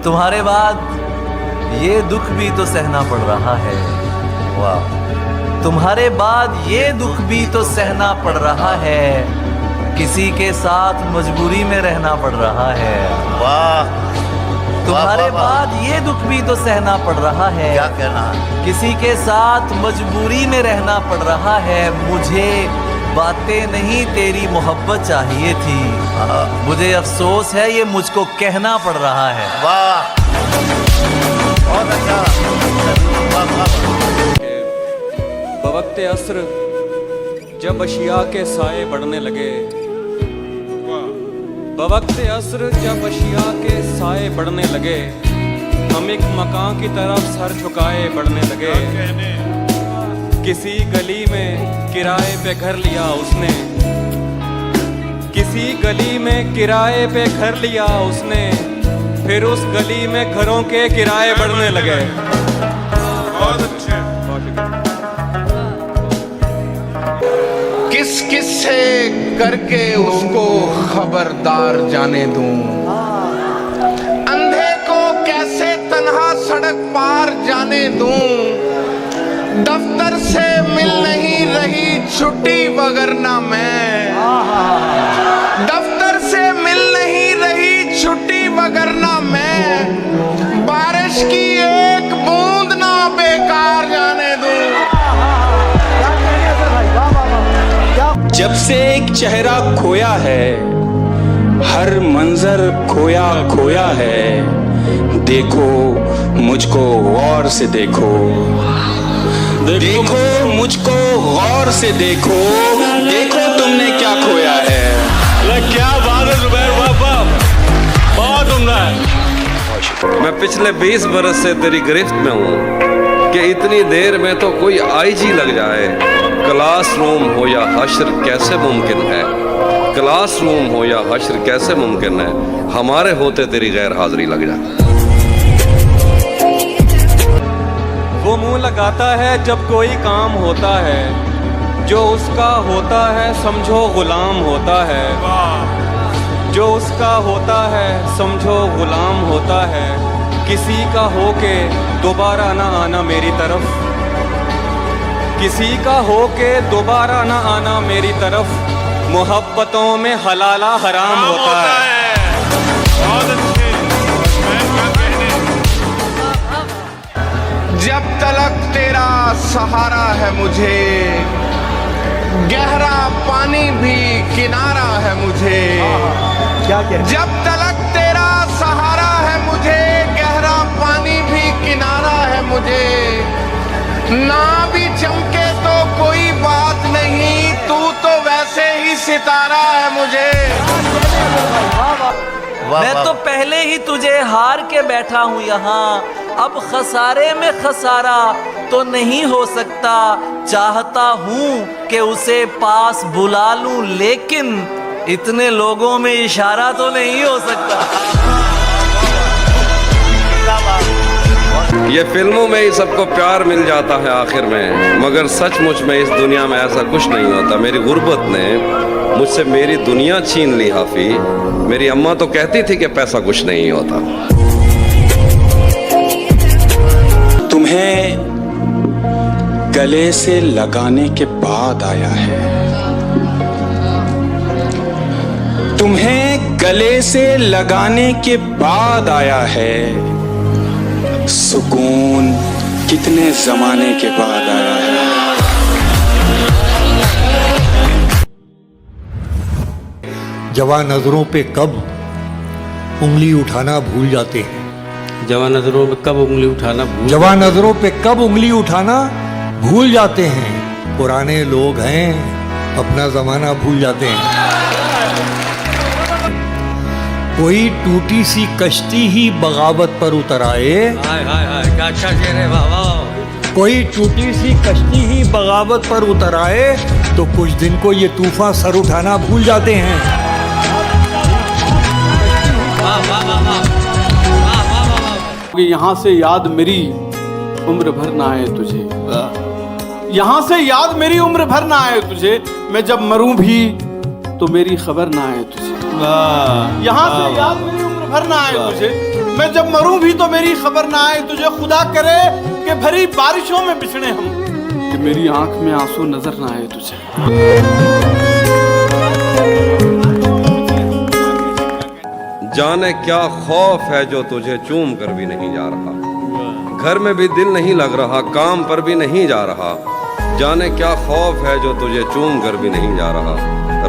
तुम्हारे बाद ये दुख भी तो सहना पड़ रहा है। वाह, तुम्हारे बाद ये दुख भी तो सहना पड़ रहा है, किसी के साथ मजबूरी में रहना पड़ रहा है। वाह, तुम्हारे बाद ये दुख भी तो सहना पड़ रहा है, क्या कहना है? किसी के साथ मजबूरी में रहना पड़ रहा है। मुझे बातें नहीं तेरी मोहब्बत चाहिए थी, मुझे अफसोस है ये मुझको कहना पड़ रहा है। वाह, बहुत अच्छा। वाह, वाह। बवक्ते अस्र जब अशिया के साए बढ़ने लगे, बवक्ते अस्र जब अशिया के साए बढ़ने लगे, हम एक मकान की तरफ सर झुकाए बढ़ने लगे। किसी गली में किराए पे घर लिया उसने, किसी गली में किराए पे घर लिया उसने, फिर उस गली में घरों के किराए बढ़ने लगे। बहुत अच्छे। किस किस से करके उसको खबरदार जाने दूं, अंधे को कैसे तन्हा सड़क पार जाने दूं, दफ्तर से मिल नहीं रही छुट्टी वगरना मैं, दफ्तर से मिल नहीं रही छुट्टी वगरना मैं, बारिश की एक बूंद ना बेकार जाने दूं। जब से एक चेहरा खोया है, हर मंजर खोया खोया है, देखो मुझको गौर से देखो, देखो मुझको गौर से देखो, देखो तुमने क्या खोया है। क्या बात है जुबैर बाबा, बहुत उम्दा है। मैं पिछले 20 बरस से तेरी गिरफ्त में हूँ कि इतनी देर में तो कोई आईजी लग जाए। क्लासरूम हो या हश्र कैसे मुमकिन है, क्लासरूम हो या हश्र कैसे मुमकिन है, हमारे होते तेरी गैर हाजिरी लग जाए। वो मुंह लगाता है जब कोई काम होता है, जो उसका होता है समझो गुलाम होता है, जो उसका होता है समझो गुलाम होता है। किसी का होके दोबारा ना आना मेरी तरफ, किसी का होके दोबारा ना आना मेरी तरफ, मोहब्बतों में हलाला हराम होता है। बहुत अच्छे। मैं क्या कहने। जब तलक तेरा सहारा है मुझे, गहरा पानी भी किनारा है मुझे, क्या कह जब तलक तेरा सहारा है मुझे, गहरा पानी भी किनारा है मुझे, ना भी चमके तो कोई बात नहीं, तू तो वैसे ही सितारा है मुझे। मैं तो पहले ही तुझे हार के बैठा हूँ यहाँ, अब खसारे में खसारा तो नहीं हो सकता। चाहता हूँ कि उसे पास बुला लूं, लेकिन इतने लोगों में इशारा तो नहीं हो सकता। ये फिल्मों में ही सबको प्यार मिल जाता है आखिर में, मगर सचमुच में इस दुनिया में ऐसा कुछ नहीं होता। मेरी गुर्बत ने मुझसे मेरी दुनिया छीन ली हाफी। मेरी अम्मा तो कहती थी कि पैसा कुछ नहीं होता। तुम्हें गले से लगाने के बाद आया है, तुम्हें गले से लगाने के बाद आया है, सुकून कितने जमाने के बाद आया है। जवां नजरों पे कब उंगली उठाना भूल जाते हैं, जवान नजरों पे कब उंगली उठाना जवां नजरों पे कब उंगली उठाना भूल जाते हैं। पुराने लोग हैं, अपना जमाना भूल जाते हैं। कोई टूटी सी कश्ती ही बगावत पर उतर आए, हाय हाय हाय, क्या अच्छा शेर है, वाह वाह। कोई टूटी सी कश्ती ही बगावत पर उतर आए, तो कुछ दिन को ये तूफान सर उठाना भूल जाते हैं। यहाँ से याद मेरी उम्र भर ना आए तुझे, यहाँ से याद मेरी उम्र भर ना आए तुझे, मैं जब मरूं भी तो मेरी खबर ना आए तुझे। यहाँ से याद मेरी उम्र भर ना आए तुझे, मैं जब मरूं भी तो मेरी खबर ना आए तुझे। खुदा करे कि भरी बारिशों में बिछड़े हम, कि मेरी आंख में आंसू नजर ना आए तुझे। जाने क्या खौफ है जो तुझे चूम कर भी नहीं जा रहा, घर में भी दिल नहीं लग रहा, काम पर भी नहीं जा रहा। जाने क्या खौफ है जो तुझे चूम कर भी नहीं जा रहा।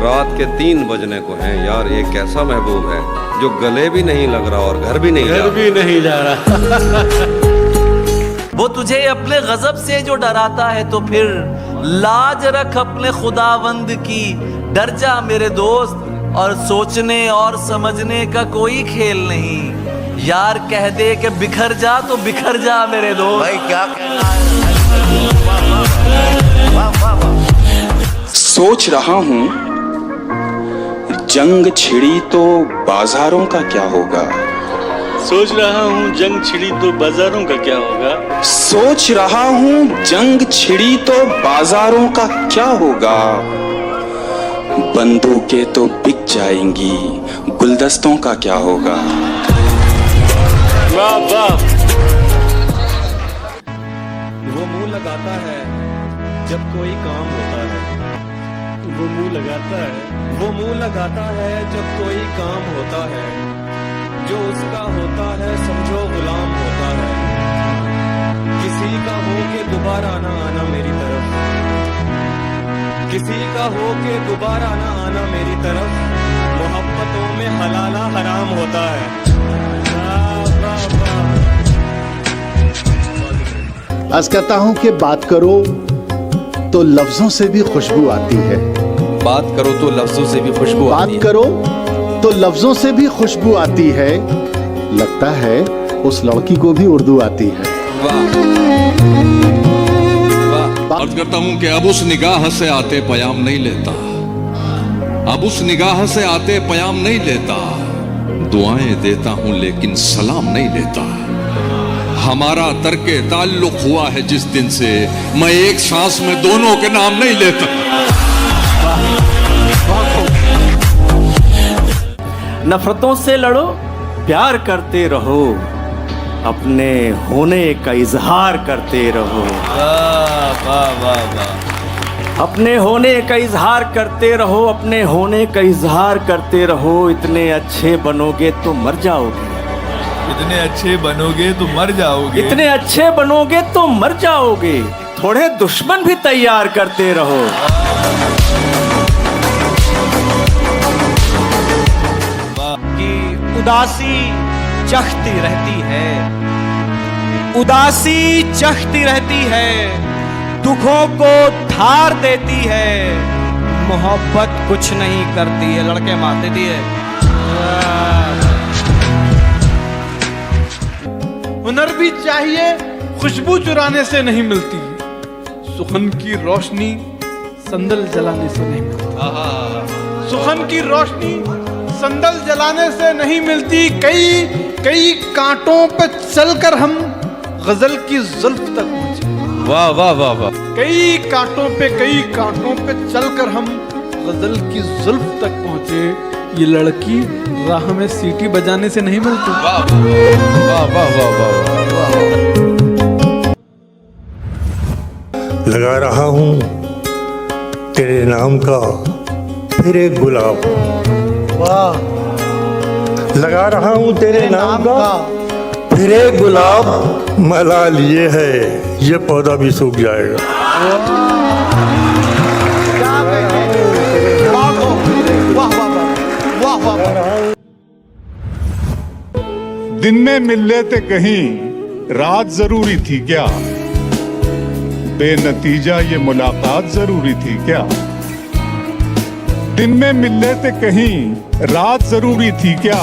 रात के 3 बजने को हैं यार, ये कैसा महबूब है जो गले भी नहीं लग रहा और घर भी नहीं जा रहा। वो तुझे अपने गजब से जो डराता है तो फिर लाज रख अपने खुदावंद की। डर जा मेरे दोस्त, और सोचने और समझने का कोई खेल नहीं। यार कह दे कि बिखर जा तो बिखर जा मेरे दोस्त। भाई क्या कहना है? वाह वाह वाह। सोच रहा हूं जंग छिड़ी तो बाजारों का क्या होगा। सोच रहा हूँ जंग छिड़ी तो बाजारों का क्या होगा। सोच रहा हूं जंग छिड़ी तो बाजारों का क्या होगा। बंदूकें तो बिक जाएंगी, गुलदस्तों का क्या होगा। वाह वाह। वो मुंह लगाता है जब कोई काम होता है। वो मुंह लगाता है, वो मुंह लगाता है जब कोई काम होता है। जो उसका होता है समझो गुलाम होता है। किसी का हो के दोबारा ना आना मेरी तरफ, किसी का हो के दोबारा ना आना मेरी तरफ। मोहब्बतों में हलाला हराम होता है। वाह वाह वाह। आज कहता हूं कि बात करो तो लफ्जों से भी खुशबू आती है। बात करो तो लफ्जों से भी खुशबू आती है। बात करो तो लफ्जों से भी खुशबू आती है। लगता है उस लड़की को भी उर्दू आती है। अर्ज करता हूं कि अब उस निगाह से आते पयाम नहीं लेता, अब उस निगाह से आते पयाम नहीं लेता। दुआएं देता हूं लेकिन सलाम नहीं लेता। हमारा तर्के ताल्लुक हुआ है जिस दिन से, मैं एक सांस में दोनों के नाम नहीं लेता। नफरतों से लड़ो, प्यार करते रहो, अपने होने का इजहार करते रहो। वाह वाह वाह वाह। अपने होने का इजहार करते रहो, अपने होने का इजहार करते रहो। इतने अच्छे बनोगे तो मर जाओगे, इतने अच्छे बनोगे तो मर जाओगे, इतने अच्छे बनोगे तो मर जाओगे। थोड़े दुश्मन भी तैयार करते रहो। कि उदासी चखती रहती है, उदासी चखती रहती है, दुखों को धार देती है। मोहब्बत कुछ नहीं करती है, लड़के मारते दिए। हुनर भी चाहिए, खुशबू चुराने से नहीं मिलती। सुखन की रोशनी संदल जलाने से नहीं मिलती। सुखन की रोशनी संदल जलाने से नहीं मिलती। कई कांटों पे चलकर हम गजल की जुल्फ तक पहुंचे। वाह वाह वाह वाह। कई कांटों पे चलकर हम गजल की जुल्फ तक पहुंचे। ये लड़की राह में सीटी बजाने से नहीं मिलती। वाह वाह वाह वाह वाह। लगा रहा हूँ तेरे नाम का फिर एक गुलाब। वाह। लगा रहा हूँ तेरे नाम का फिर एक गुलाब। मला लिए है ये पौधा भी सूख जाएगा। दिन में मिल लेते कहीं, रात जरूरी थी क्या। बेनतीजा ये मुलाकात जरूरी थी क्या। दिन में मिल लेते कहीं, रात जरूरी थी क्या।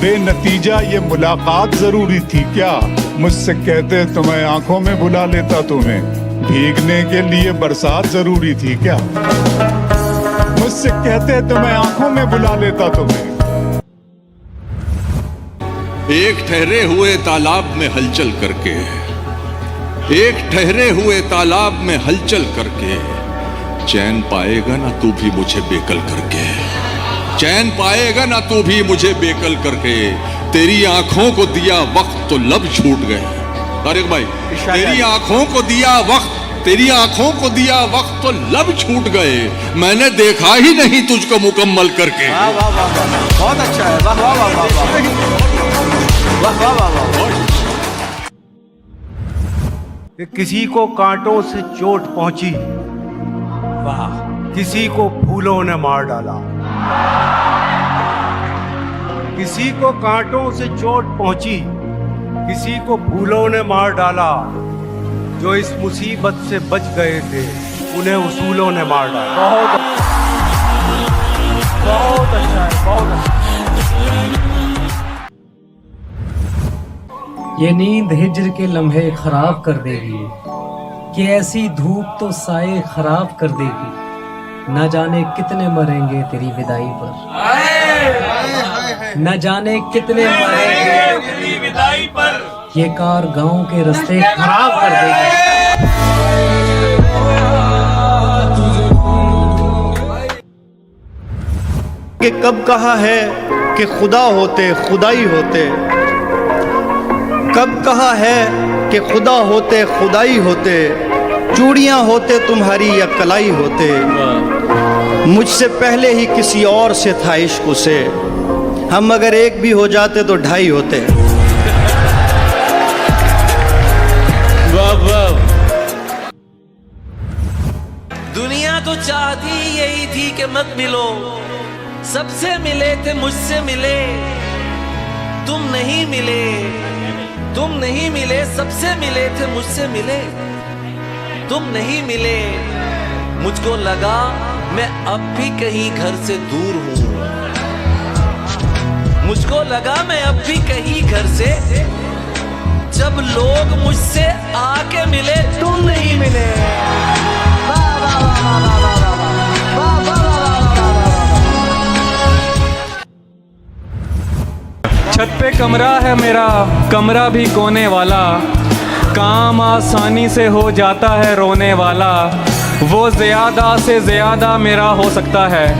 बेनतीजा ये मुलाकात जरूरी थी क्या। मुझसे कहते तो मैं आंखों में बुला लेता तुम्हें। भीगने के लिए बरसात जरूरी थी क्या। मुझसे कहते तो मैं आंखों में बुला लेता तुम्हें। एक ठहरे हुए तालाब में हलचल करके, एक ठहरे हुए तालाब में हलचल करके, चैन पाएगा ना तू भी मुझे बेकल करके। चैन पाएगा ना तू भी मुझे बेकल करके। तेरी आंखों को दिया वक्त तो लब छूट गए। अरे भाई, तेरी आंखों को दिया वक्त, तेरी आंखों को दिया वक्त तो लब छूट गए, मैंने देखा ही नहीं तुझको मुकम्मल करके। वाह वाह वाह वाह, बहुत अच्छा है। वाह वाह वाह वाह वाह वाह वाह वाह। किसी को कांटों से चोट पहुंची, वाह, किसी को फूलों ने मार डाला। किसी को कांटों से चोट पहुंची, किसी को फूलों ने मार डाला। जो इस मुसीबत से बच गए थे, उन्हें उसूलों ने मार डाला। बहुत अच्छा है, बहुत अच्छा। ये नींद हिज्र के लम्हे खराब कर देगी, कि ऐसी धूप तो साए खराब कर देगी। न जाने कितने मरेंगे तेरी विदाई पर, न जाने कितने मरेंगे तेरी विदाई पर। ये कार गांव के रास्ते खराब कर देगी। कि कब कहा है कि खुदा होते खुदाई होते, कब कहा है कि खुदा होते खुदाई होते, चूड़ियां होते तुम्हारी या कलाई होते। मुझसे पहले ही किसी और से था इश्क उसे, हम अगर एक भी हो जाते तो ढाई होते। दुनिया तो चाहती यही थी कि मत मिलो, सबसे मिले थे मुझसे मिले, तुम नहीं मिले, तुम नहीं मिले, सबसे मिले थे मुझसे मिले, तुम नहीं मिले। मुझको लगा मैं अब भी कहीं घर से दूर हूं, मुझको लगा मैं अब भी कहीं घर से, जब लोग मुझसे आके मिले तुम नहीं मिले। छत पे कमरा है मेरा, कमरा भी कोने वाला, काम आसानी से हो जाता है रोने वाला। वो ज़्यादा से ज़्यादा मेरा हो सकता है,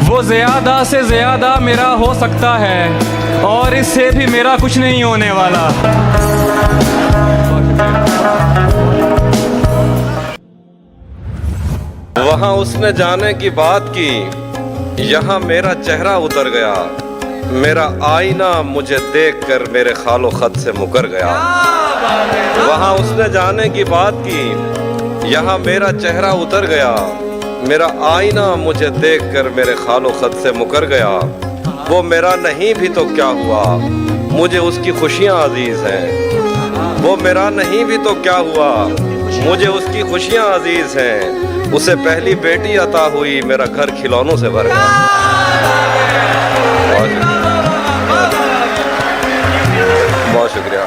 वो ज़्यादा से ज़्यादा मेरा हो सकता है, और इससे भी मेरा कुछ नहीं होने वाला। वहाँ उसने जाने की बात की, यहाँ मेरा चेहरा उतर गया, मेरा आईना मुझे देखकर मेरे खालो खत से मुकर गया। वहाँ उसने जाने की बात की, यहाँ मेरा चेहरा उतर गया, मेरा आईना मुझे देखकर मेरे खालो खत से मुकर गया। वो मेरा नहीं भी तो क्या हुआ, मुझे उसकी खुशियाँ अजीज हैं। वो मेरा नहीं भी तो क्या हुआ, मुझे उसकी खुशियाँ अजीज हैं। उसे पहली बेटी अता हुई, मेरा घर खिलौनों से भर गया। बहुत शुक्रिया।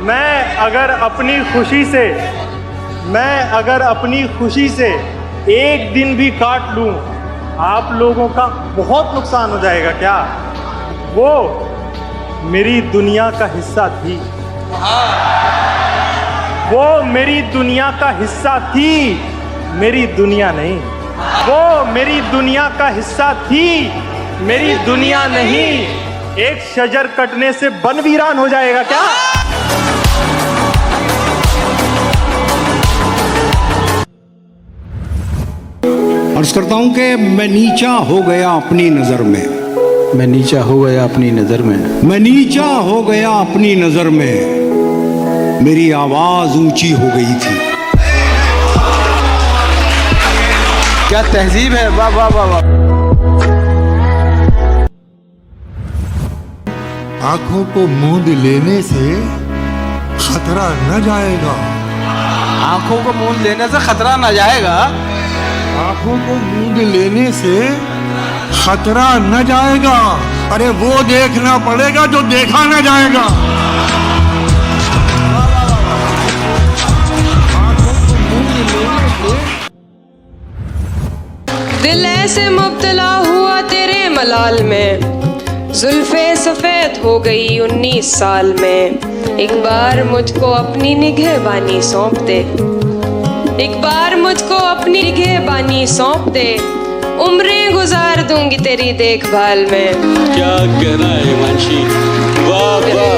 मैं अगर अपनी खुशी से एक दिन भी काट लूं, आप लोगों का बहुत नुकसान हो जाएगा क्या? वो मेरी दुनिया का हिस्सा थी, वो मेरी दुनिया का हिस्सा थी, मेरी दुनिया नहीं। वो मेरी दुनिया का हिस्सा थी, मेरी दुनिया नहीं। एक शजर कटने से बन वीरान हो जाएगा क्या? अर्ज करता हूं कि मैं नीचा हो गया अपनी नजर में, मैं नीचा हो गया अपनी नजर में, मैं नीचा हो गया अपनी नजर में, मेरी आवाज ऊंची हो गई थी। क्या तहजीब है, वाह वाह वाह वाह। आंखों को मूंद लेने से खतरा न जाएगा, आंखों को मूंद लेने से खतरा न जाएगा, आंखों को मूंद लेने से खतरा न जाएगा। अरे वो देखना पड़ेगा जो देखा न जाएगा। दिल ऐसे मुब्तला हुआ तेरे मलाल में, जुल्फे सफेद हो गई 19 साल में। एक बार मुझको अपनी निगहबानी सौंप दे, एक बार मुझको अपनी निगहबानी सौंप दे। उम्रें गुजार दूंगी तेरी देखभाल में। क्या कहना है हिमांशी, वाह वाह,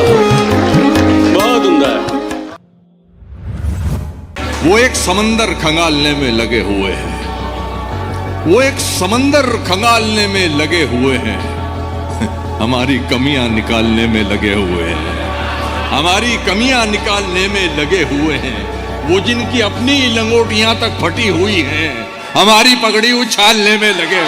बहुत उम्दा है। वो एक समंदर खंगालने में लगे हुए हैं, वो एक समंदर खंगालने में लगे हुए हैं, हमारी कमियां निकालने में लगे हुए हैं, हमारी कमियां निकालने में लगे हुए हैं। वो जिनकी अपनी लंगोटियां तक फटी हुई हैं, हमारी पगड़ी उछालने में लगे।